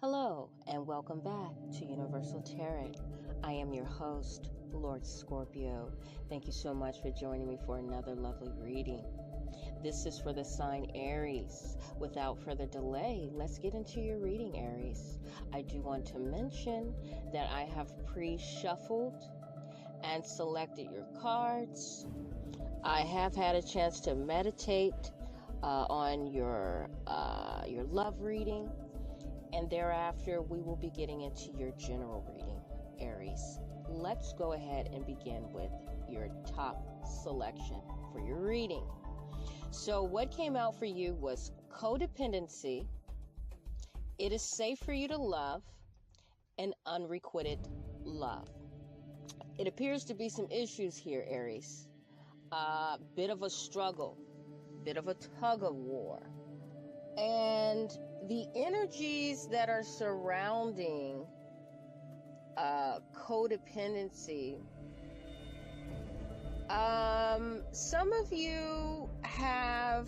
Hello, and welcome back to Universal Tarot. I am your host, Lord Scorpio. Thank you so much for joining me for another lovely reading. This is for the sign Aries. Without further delay, let's get into your reading, Aries. I do want to mention that I have pre-shuffled and selected your cards. I have had a chance to meditate on your love reading. And thereafter, we will be getting into your general reading, Aries. Let's go ahead and begin with your top selection for your reading. So what came out for you was codependency, it is safe for you to love, and unrequited love. It appears to be some issues here, Aries. Bit of a struggle, bit of a tug of war. And the energies that are surrounding codependency, some of you have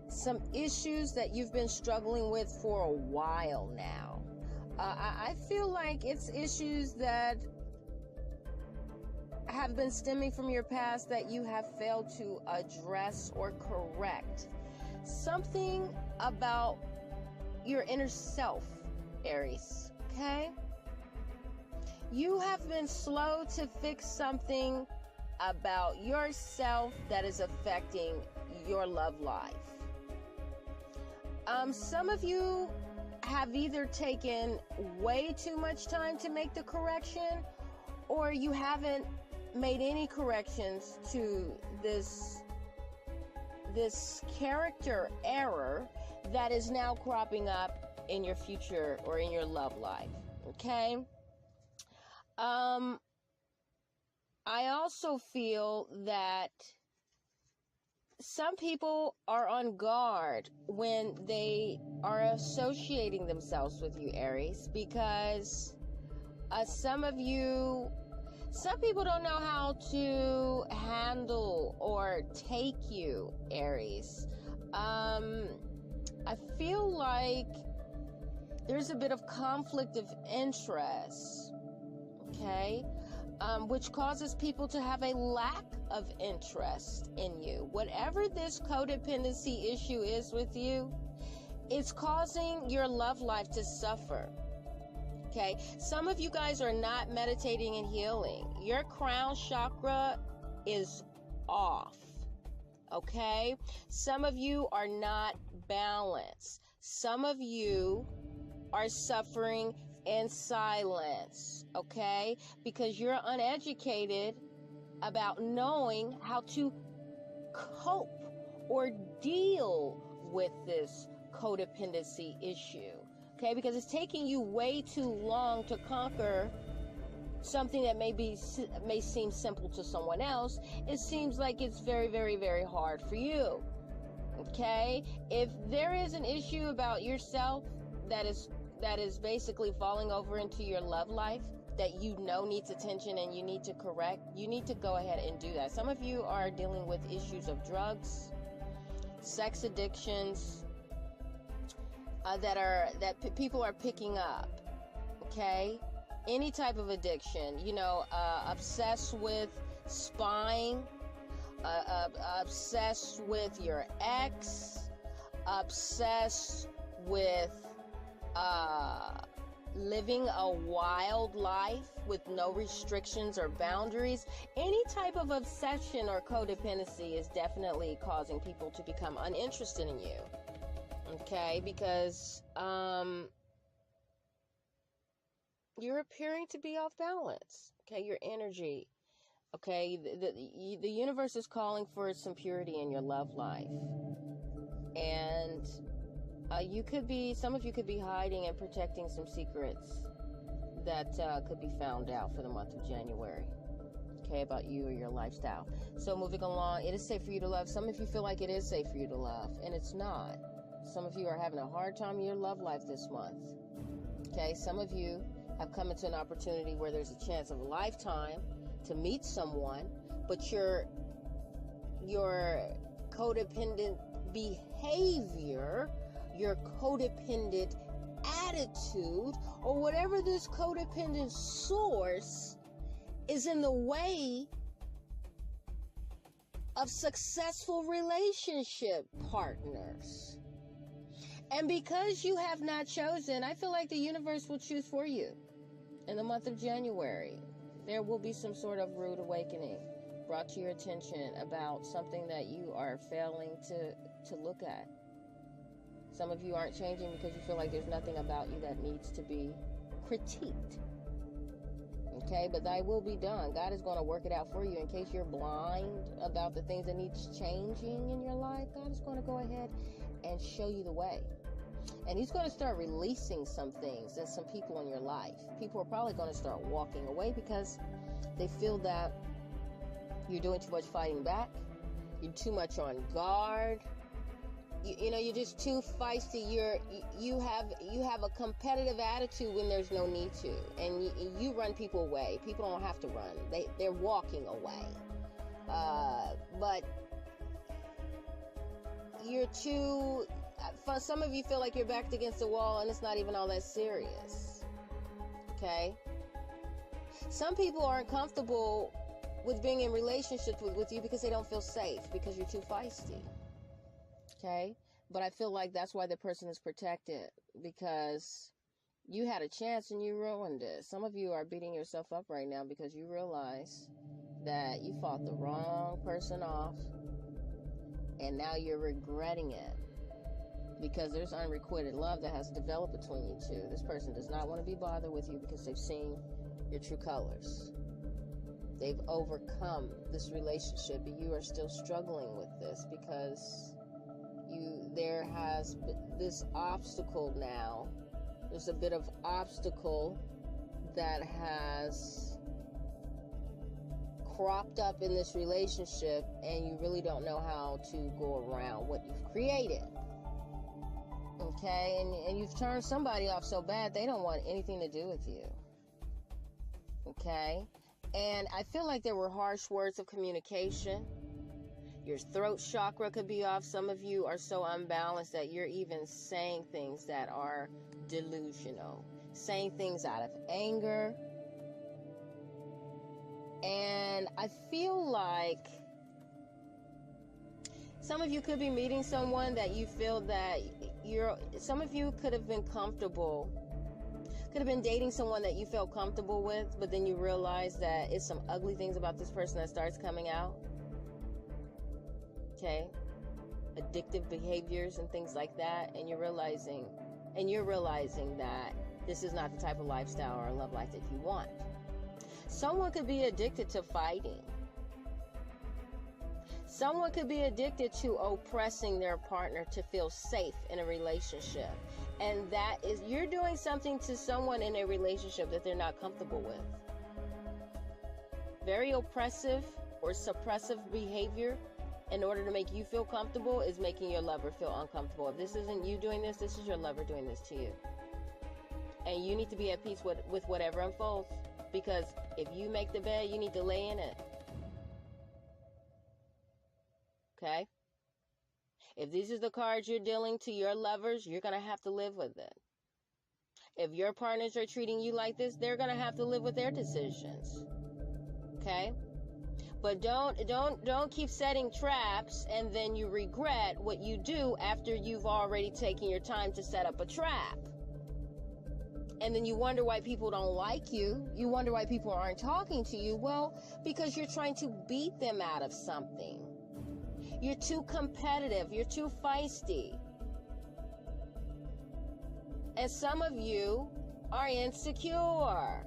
some issues that you've been struggling with for a while now. I feel like it's issues that have been stemming from your past that you have failed to address or correct. Something about your inner self, Aries, okay? You have been slow to fix something about yourself that is affecting your love life. Some of you have either taken way too much time to make the correction, or you haven't made any corrections to this character error that is now cropping up in your future or in your love life. Okay? I also feel that some people are on guard when they are associating themselves with you, Aries, because some people don't know how to handle or take you, Aries. I feel like there's a bit of conflict of interest, okay? Which causes people to have a lack of interest in you. Whatever this codependency issue is with you, it's causing your love life to suffer. Okay, some of you guys are not meditating and healing. Your crown chakra is off. Okay, some of you are not balanced. Some of you are suffering in silence. Okay, because you're uneducated about knowing how to cope or deal with this codependency issue. Okay, because it's taking you way too long to conquer something that may seem simple to someone else. It seems like it's very, very, very hard for you. Okay, if there is an issue about yourself that is basically falling over into your love life that you know needs attention and you need to correct, you need to go ahead and do that. Some of you are dealing with issues of drugs, sex addictions, that people are picking up, okay? Any type of addiction, obsessed with spying, obsessed with your ex, obsessed with living a wild life with no restrictions or boundaries. Any type of obsession or codependency is definitely causing people to become uninterested in you. Okay, because you're appearing to be off balance. Okay, your energy. Okay, the universe is calling for some purity in your love life, and some of you could be hiding and protecting some secrets that could be found out for the month of January. Okay, about you or your lifestyle. So moving along, it is safe for you to love. Some of you feel like it is safe for you to love, and it's not. Some of you are having a hard time in your love life this month. Okay, some of you have come into an opportunity where there's a chance of a lifetime to meet someone, but your codependent behavior, your codependent attitude or whatever this codependent source is in the way of successful relationship partners. And because you have not chosen, I feel like the universe will choose for you. In the month of January, there will be some sort of rude awakening brought to your attention about something that you are failing to look at. Some of you aren't changing because you feel like there's nothing about you that needs to be critiqued. Okay, but thy will be done. God is going to work it out for you. In case you're blind about the things that needs changing in your life, God is going to go ahead and show you the way. And he's going to start releasing some things and some people in your life. People are probably going to start walking away because they feel that you're doing too much fighting back. You're too much on guard. You know, you're just too feisty. You have a competitive attitude when there's no need to, and you run people away. People don't have to run; they're walking away. But you're too. For some of you, feel like you're backed against the wall, and it's not even all that serious. Okay. Some people aren't comfortable with being in relationships with you because they don't feel safe because you're too feisty. Okay, but I feel like that's why the person is protected, because you had a chance and you ruined it. Some of you are beating yourself up right now because you realize that you fought the wrong person off, and now you're regretting it because there's unrequited love that has developed between you two. This person does not want to be bothered with you because they've seen your true colors. They've overcome this relationship, but you are still struggling with this because there has this obstacle now. There's a bit of obstacle that has cropped up in this relationship, and you really don't know how to go around what you've created. Okay, and you've turned somebody off so bad they don't want anything to do with you. Okay, and I feel like there were harsh words of communication. Your throat chakra could be off. Some of you are so unbalanced that you're even saying things that are delusional, saying things out of anger. And I feel like some of you could be meeting someone that you feel that some of you could have been comfortable, could have been dating someone that you felt comfortable with, but then you realize that it's some ugly things about this person that starts coming out. Okay, addictive behaviors and things like that, and you're realizing that this is not the type of lifestyle or love life that you want. Someone could be addicted to fighting. Someone could be addicted to oppressing their partner to feel safe in a relationship, and that is, you're doing something to someone in a relationship that they're not comfortable with. Very oppressive or suppressive behavior in order to make you feel comfortable is making your lover feel uncomfortable. If this isn't you doing this, this is your lover doing this to you. And you need to be at peace with whatever unfolds, because if you make the bed, you need to lay in it. Okay? If these are the cards you're dealing to your lovers, you're going to have to live with it. If your partners are treating you like this, they're going to have to live with their decisions. Okay? But don't keep setting traps and then you regret what you do after you've already taken your time to set up a trap. And then you wonder why people don't like you. You wonder why people aren't talking to you. Well, because you're trying to beat them out of something. You're too competitive. You're too feisty. And some of you are insecure.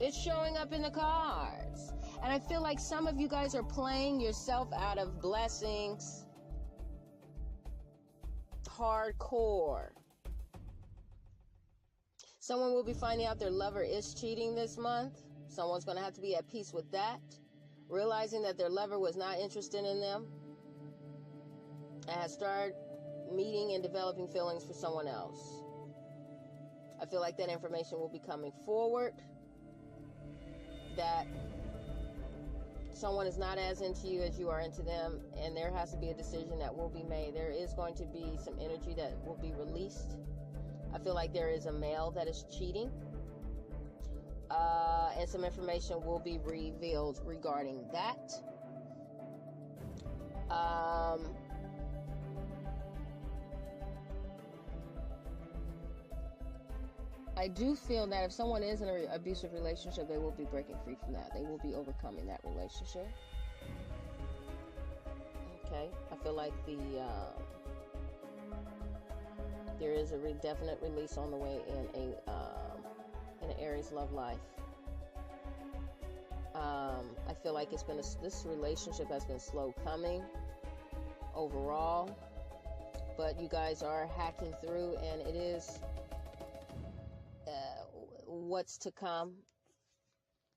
It's showing up in the cards. And I feel like some of you guys are playing yourself out of blessings hardcore. Someone will be finding out their lover is cheating this month. Someone's going to have to be at peace with that. Realizing that their lover was not interested in them and has started meeting and developing feelings for someone else. I feel like that information will be coming forward. That someone is not as into you as you are into them, and there has to be a decision that will be made. There is going to be some energy that will be released. I feel like there is a male that is cheating, and some information will be revealed regarding that. I do feel that if someone is in an abusive relationship, they will be breaking free from that. They will be overcoming that relationship. Okay, I feel like there is a definite release on the way in an Aries love life. I feel like this relationship has been slow coming overall, but you guys are hacking through, and it is what's to come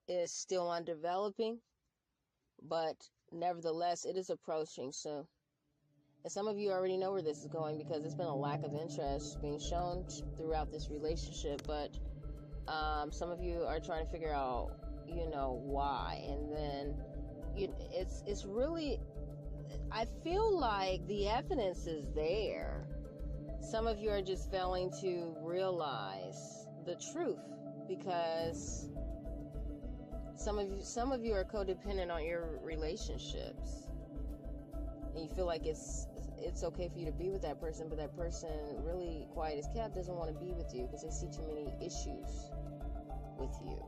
is still on developing, but nevertheless, it is approaching soon. And some of you already know where this is going because there's been a lack of interest being shown throughout this relationship, but some of you are trying to figure out, why. And then it's really, I feel like the evidence is there. Some of you are just failing to realize the truth, because some of you are codependent on your relationships, and you feel like it's okay for you to be with that person, but that person, really quiet as kept, doesn't want to be with you because they see too many issues with you.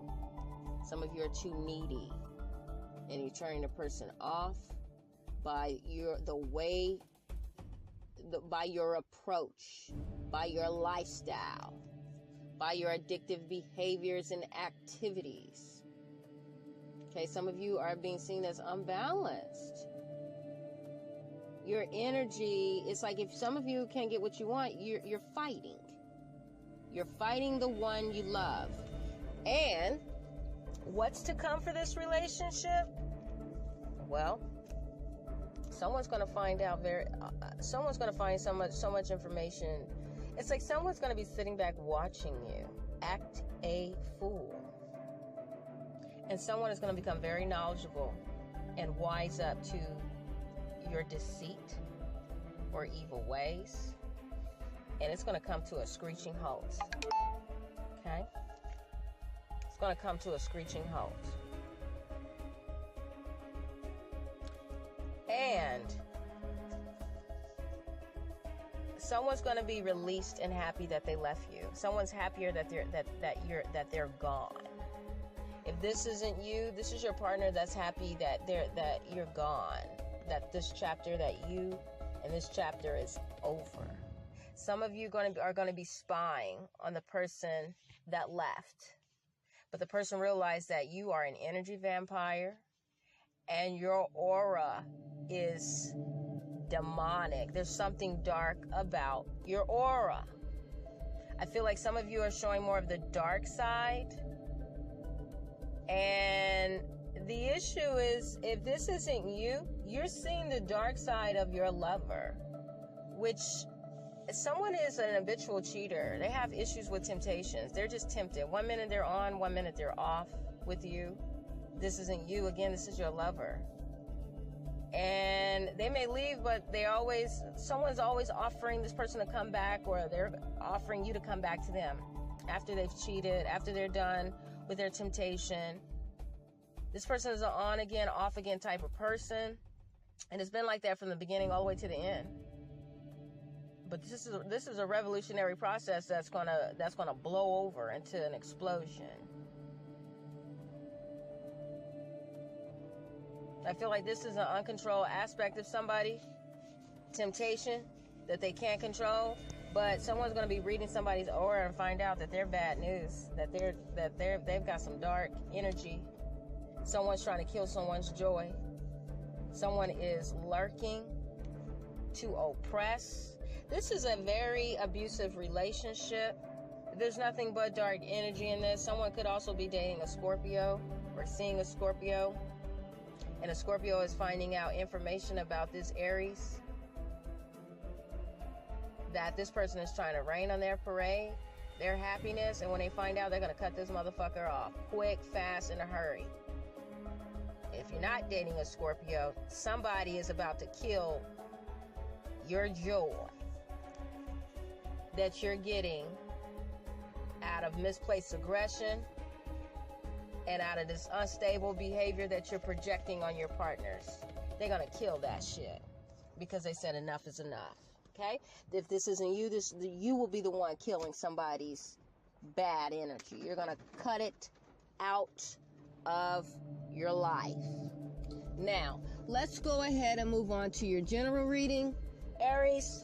Some of you are too needy, and you're turning the person off by your approach, by your lifestyle, by your addictive behaviors and activities. Okay, some of you are being seen as unbalanced. Your energy, it's like if some of you can't get what you want, you're fighting. You're fighting the one you love. And what's to come for this relationship? Well, someone's going to find out someone's going to find so much information. It's like someone's going to be sitting back watching you act a fool. And someone is going to become very knowledgeable and wise up to your deceit or evil ways. And it's going to come to a screeching halt. Okay? It's going to come to a screeching halt. And someone's going to be released and happy that they left you. Someone's happier that they're gone. If this isn't you, this is your partner that's happy that you're gone. That this chapter is over. Some of you are going to be spying on the person that left. But the person realized that you are an energy vampire and your aura is demonic. There's something dark about your aura. I feel like some of you are showing more of the dark side. And the issue is, if this isn't you, you're seeing the dark side of your lover, which someone is an habitual cheater. They have issues with temptations. They're just tempted. 1 minute they're on, 1 minute they're off with you. This isn't you. Again, this is your lover. And they may leave, but someone's always offering this person to come back, or they're offering you to come back to them after they've cheated, after they're done with their temptation. This person is an on again, off again type of person. And it's been like that from the beginning all the way to the end. But this is a revolutionary process that's gonna blow over into an explosion. I feel like this is an uncontrolled aspect of somebody, temptation that they can't control. But someone's going to be reading somebody's aura and find out that they're bad news, that they've got some dark energy. Someone's trying to kill someone's joy. Someone is lurking to oppress. This is a very abusive relationship. There's nothing but dark energy in this. Someone could also be dating a Scorpio or seeing a Scorpio. And a Scorpio is finding out information about this Aries, that this person is trying to rain on their parade, their happiness, and when they find out, they're going to cut this motherfucker off quick, fast, in a hurry. If if you're not dating a Scorpio, somebody is about to kill your joy that you're getting out of misplaced aggression and out of this unstable behavior that you're projecting on your partners. They're going to kill that shit because they said enough is enough. Okay? If this isn't you, you will be the one killing somebody's bad energy. You're going to cut it out of your life. Now, let's go ahead and move on to your general reading, Aries,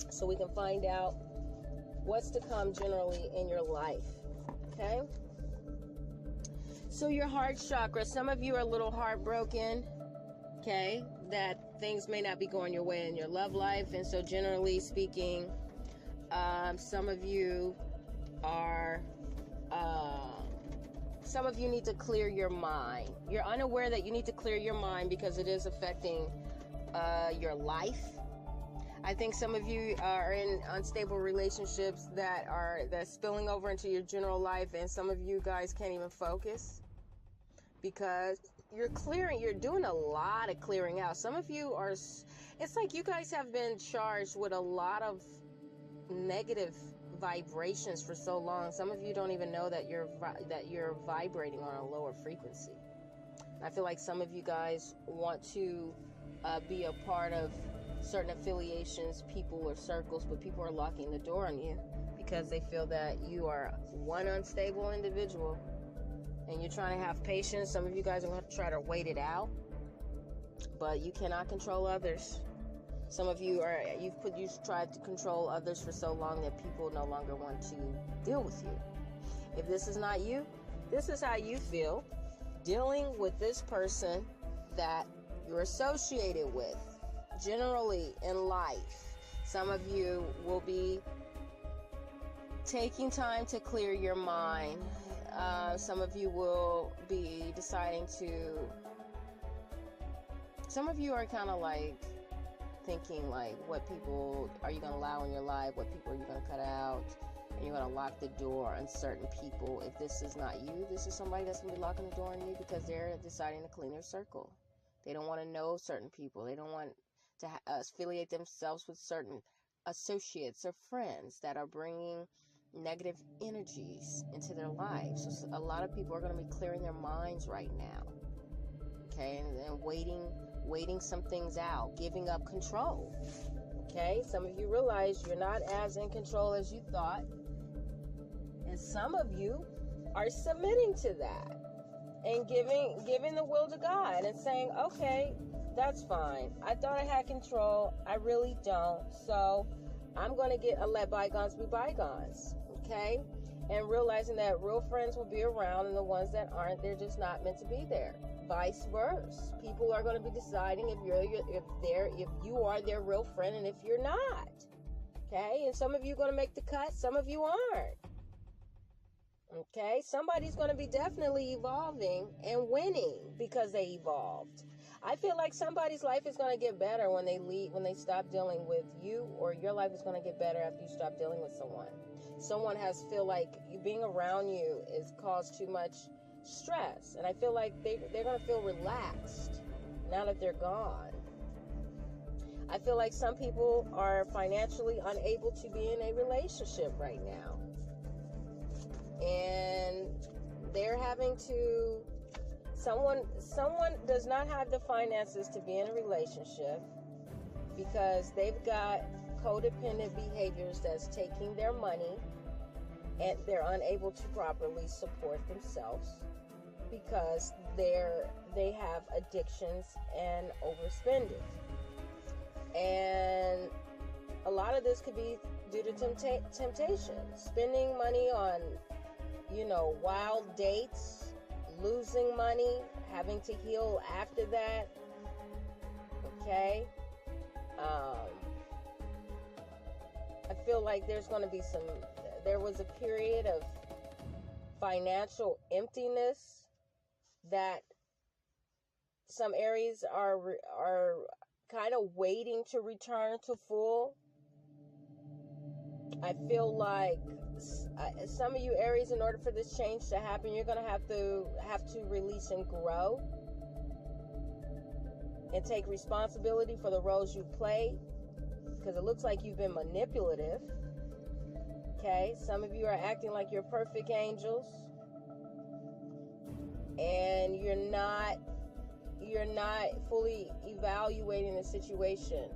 so we can find out what's to come generally in your life. Okay? So your heart chakra, some of you are a little heartbroken, okay, that things may not be going your way in your love life. And so generally speaking, some of you need to clear your mind. You're unaware that you need to clear your mind because it is affecting your life. I think some of you are in unstable relationships that's spilling over into your general life, and some of you guys can't even focus because you're doing a lot of clearing out. Some of you it's like you guys have been charged with a lot of negative vibrations for so long. Some of you don't even know that you're vibrating on a lower frequency. I feel like some of you guys want to be a part of certain affiliations, people, or circles, but people are locking the door on you because they feel that you are one unstable individual and you're trying to have patience. Some of you guys are going to try to wait it out, but you cannot control others. Some of you you've tried to control others for so long that people no longer want to deal with you. If this is not you, this is how you feel dealing with this person that you're associated with. Generally in life, some of you will be taking time to clear your mind. Some of you will be deciding some of you are kind of like thinking like, what people are you going to allow in your life? What people are you going to cut out? And you're going to lock the door on certain people. If this is not you, this is somebody that's going to be locking the door on you because they're deciding to clean their circle. They don't want to know certain people. They don't want to affiliate themselves with certain associates or friends that are bringing negative energies into their lives. So a lot of people are going to be clearing their minds right now, okay, and waiting some things out, giving up control. Okay, some of you realize you're not as in control as you thought, and some of you are submitting to that and giving the will to God and saying, okay, that's fine. I thought I had control. I really don't. So I'm going to let bygones be bygones. Okay? And realizing that real friends will be around and the ones that aren't, they're just not meant to be there. Vice versa. People are going to be deciding if you are their real friend and if you're not. Okay? And some of you are going to make the cut. Some of you aren't. Okay? Somebody's going to be definitely evolving and winning because they evolved. I feel like somebody's life is going to get better when they stop dealing with you, or your life is going to get better after you stop dealing with someone. Someone feel like being around you is caused too much stress, and I feel like they're going to feel relaxed now that they're gone. I feel like some people are financially unable to be in a relationship right now, and they're having to. Someone does not have the finances to be in a relationship because they've got codependent behaviors that's taking their money and they're unable to properly support themselves because they have addictions and overspending. And a lot of this could be due to temptation. Spending money on, wild dates, losing money, having to heal after that. Okay? I feel like there was a period of financial emptiness that some Aries are kind of waiting to return to full. I feel like some of you Aries, in order for this change to happen, you're going to have to release and grow. and take responsibility for the roles you play, because it looks like you've been manipulative. Okay, some of you are acting like you're perfect angels, and you're not fully evaluating the situation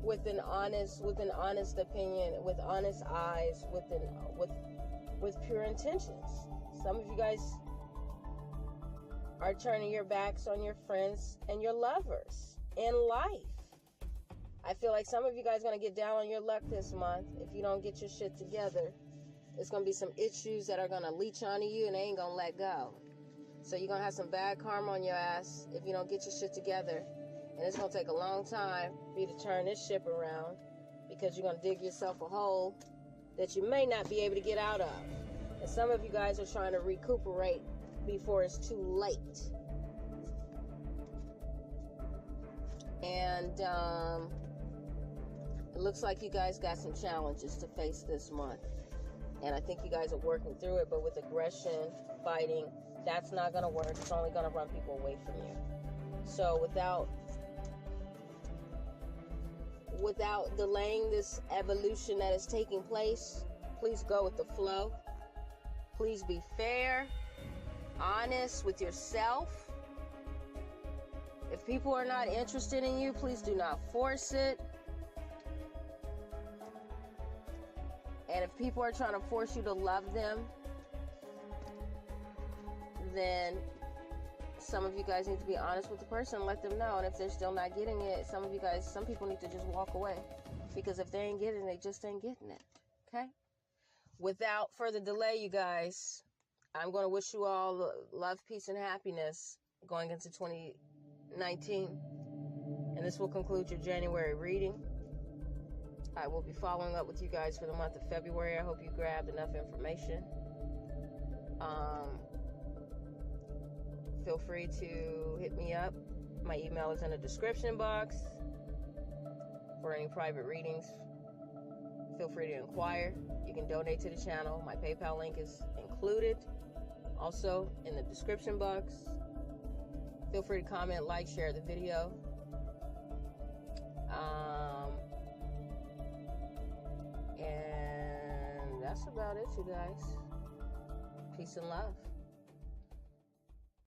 with an honest opinion, with honest eyes, with pure intentions. Some of you guys are turning your backs on your friends and your lovers in life. I feel like some of you guys are going to get down on your luck this month if you don't get your shit together. There's going to be some issues that are going to leech onto you and they ain't going to let go. So you're going to have some bad karma on your ass if you don't get your shit together. And it's going to take a long time for you to turn this ship around, because you're going to dig yourself a hole that you may not be able to get out of. And some of you guys are trying to recuperate before it's too late. And it looks like you guys got some challenges to face this month. And I think you guys are working through it, but with aggression, fighting, that's not going to work. It's only going to run people away from you. So without delaying this evolution that is taking place, please go with the flow. Please be fair, honest with yourself. If people are not interested in you, please do not force it. And if people are trying to force you to love them, then some of you guys need to be honest with the person and let them know. And if they're still not getting it, some people need to just walk away. Because if they ain't getting it, they just ain't getting it. Okay? Without further delay, you guys, I'm going to wish you all love, peace, and happiness going into 2019. And this will conclude your January reading. I will be following up with you guys for the month of February. I hope you grabbed enough information. Feel free to hit me up. My email is in the description box for any private readings. Feel free to inquire. You can donate to the channel. My PayPal link is included also in the description box. Feel free to comment, like, share the video. And that's about it, you guys. Peace and love.